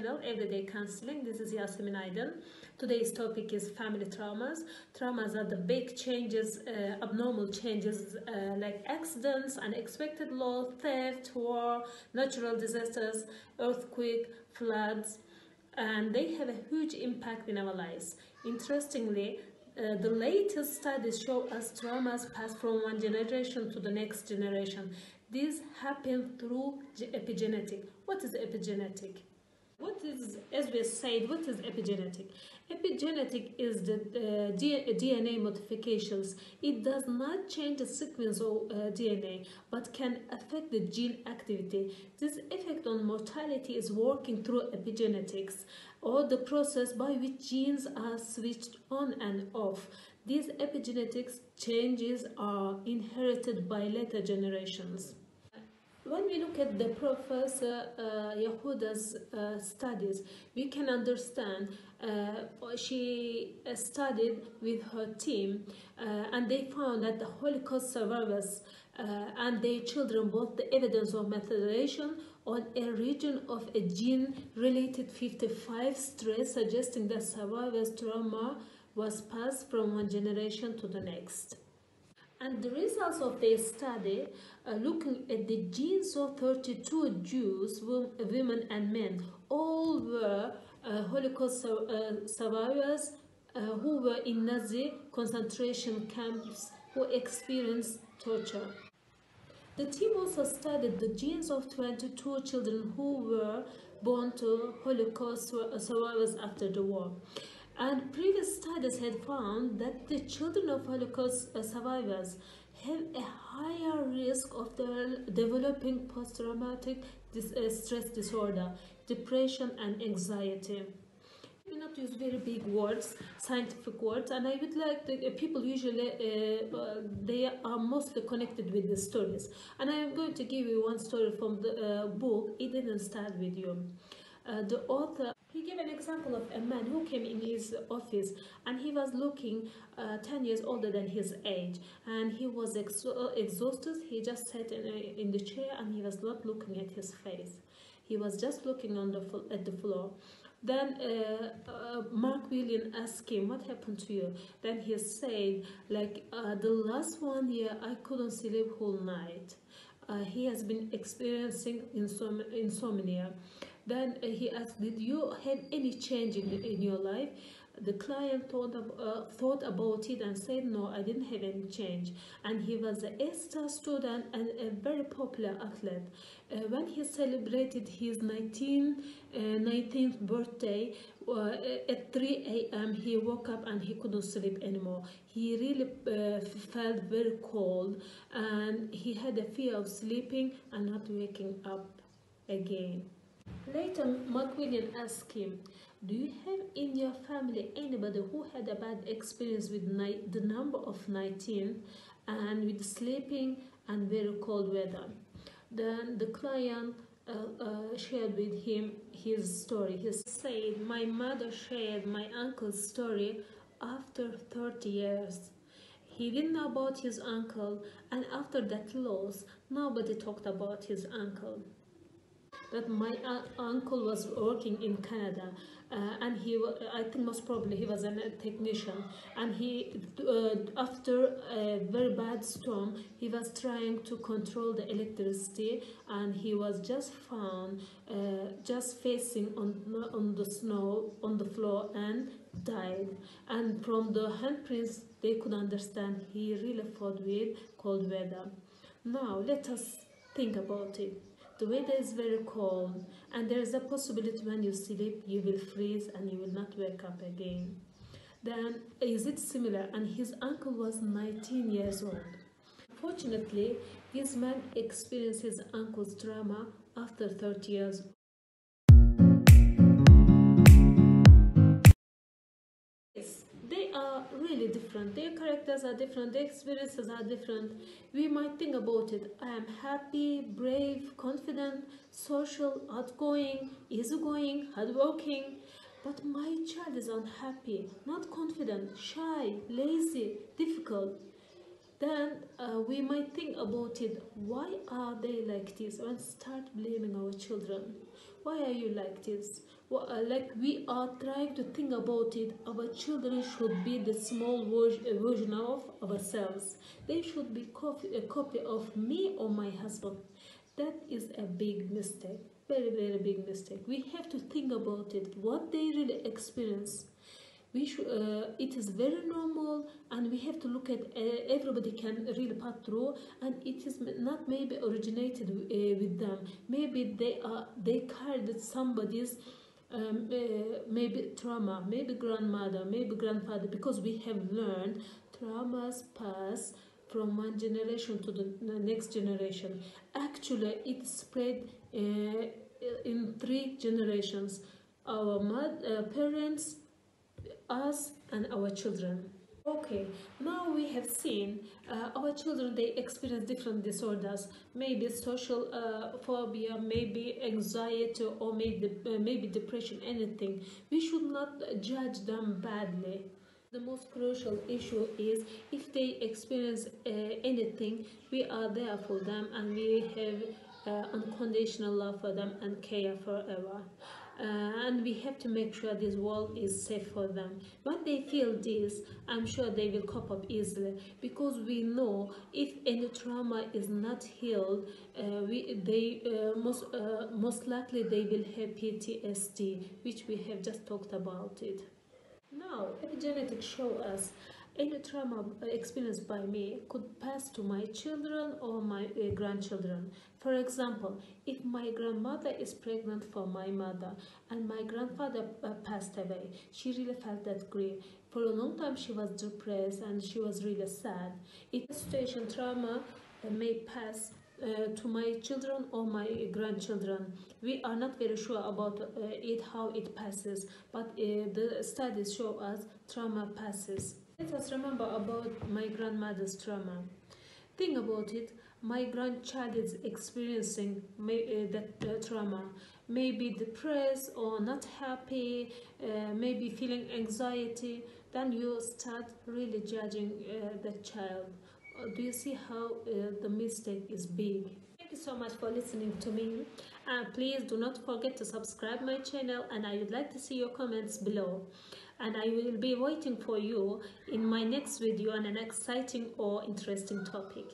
channel Everyday Counseling. This is Yasemin Aydın. Today's topic is family traumas. Traumas are the big changes, abnormal changes like accidents, unexpected loss, theft, war, natural disasters, earthquake, floods, and they have a huge impact in our lives. Interestingly, the latest studies show us traumas pass from one generation to the next generation. These happen through epigenetic. What is epigenetic? What is, as we said, what is epigenetic? Epigenetic is the DNA modifications. It does not change the sequence of DNA, but can affect the gene activity. This effect on mortality is working through epigenetics, or the process by which genes are switched on and off. These epigenetics changes are inherited by later generations. When we look at the Professor Yehuda's studies, we can understand she studied with her team and they found that the Holocaust survivors and their children brought the evidence of methylation on a region of a gene-related 55 stress, suggesting that survivors' trauma was passed from one generation to the next. And the results of their study, looking at the genes of 32 Jews, women and men, all were Holocaust survivors who were in Nazi concentration camps who experienced torture. The team also studied the genes of 22 children who were born to Holocaust survivors after the war. And previous studies had found that the children of Holocaust survivors have a higher risk of developing post-traumatic stress disorder, depression, and anxiety. We not use very big words, scientific words, and I would like people usually they are mostly connected with the stories. And I am going to give you one story from the book It Didn't Start With You. The author, he gave an example of a man who came in his office and he was looking 10 years older than his age, and he was exhausted. He just sat in the chair and he was not looking at his face. He was just looking at the floor. Then Mark William asked him, what happened to you? Then he said, like, the last 1 year I couldn't sleep whole night. He has been experiencing insomnia. Then he asked, did you have any change in your life? The client thought about it and said, no, I didn't have any change. And he was an A-star student and a very popular athlete. When he celebrated his 19th birthday, at 3 a.m. he woke up and he couldn't sleep anymore. He really felt very cold and he had a fear of sleeping and not waking up again. Later, Mark William asked him, do you have in your family anybody who had a bad experience with the number of 19 and with sleeping and very cold weather? Then the client shared with him his story. He said, my mother shared my uncle's story after 30 years. He didn't know about his uncle, and after that loss, nobody talked about his uncle. That my uncle was working in Canada, and I think most probably he was a technician, and he after a very bad storm he was trying to control the electricity, and he was just found just facing on the snow on the floor and died. And from the handprints they could understand he really fought with cold weather. Now let us think about it. The weather is very cold, and there is a possibility when you sleep you will freeze and you will not wake up again. Then is it similar? And his uncle was 19 years old. Fortunately, this man experienced his uncle's trauma after 30 years. They are really different. Their characters are different. Their experiences are different. We might think about it. I am happy, brave, confident, social, outgoing, easygoing, hardworking. But my child is unhappy, not confident, shy, lazy, difficult. Then we might think about it. Why are they like this? And start blaming our children. Why are you like this? Like we are trying to think about it, our children should be the small version of ourselves. They should be a copy of me or my husband. That is a big mistake, very, very big mistake. We have to think about it, what they really experience. It is very normal, and we have to look at everybody can really pass through, and it is not maybe originated with them. Maybe they carried somebody's maybe trauma, maybe grandmother, maybe grandfather, because we have learned traumas pass from one generation to the next generation. Actually, it spread in 3 generations: our parents, us, and our children. Okay, now we have seen our children, they experience different disorders, maybe social phobia, maybe anxiety, or maybe depression, anything. We should not judge them badly. The most crucial issue is if they experience anything, we are there for them, and we have unconditional love for them and care forever. And we have to make sure this world is safe for them. When they feel this, I'm sure they will cope up easily, because we know if any trauma is not healed, most likely they will have PTSD, which we have just talked about it. Now, epigenetics show us any trauma experienced by me could pass to my children or my grandchildren. For example, if my grandmother is pregnant for my mother and my grandfather passed away, she really felt that grief. For a long time, she was depressed and she was really sad. It situation trauma may pass to my children or my grandchildren. We are not very sure about how it passes, but the studies show us trauma passes. Let us remember about my grandmother's trauma. Think about it. My grandchild is experiencing that trauma. Maybe depressed or not happy, maybe feeling anxiety. Then you start really judging the child. Do you see how the mistake is big? Thank you so much for listening to me. Please do not forget to subscribe my channel, and I would like to see your comments below. And I will be waiting for you in my next video on an exciting or interesting topic.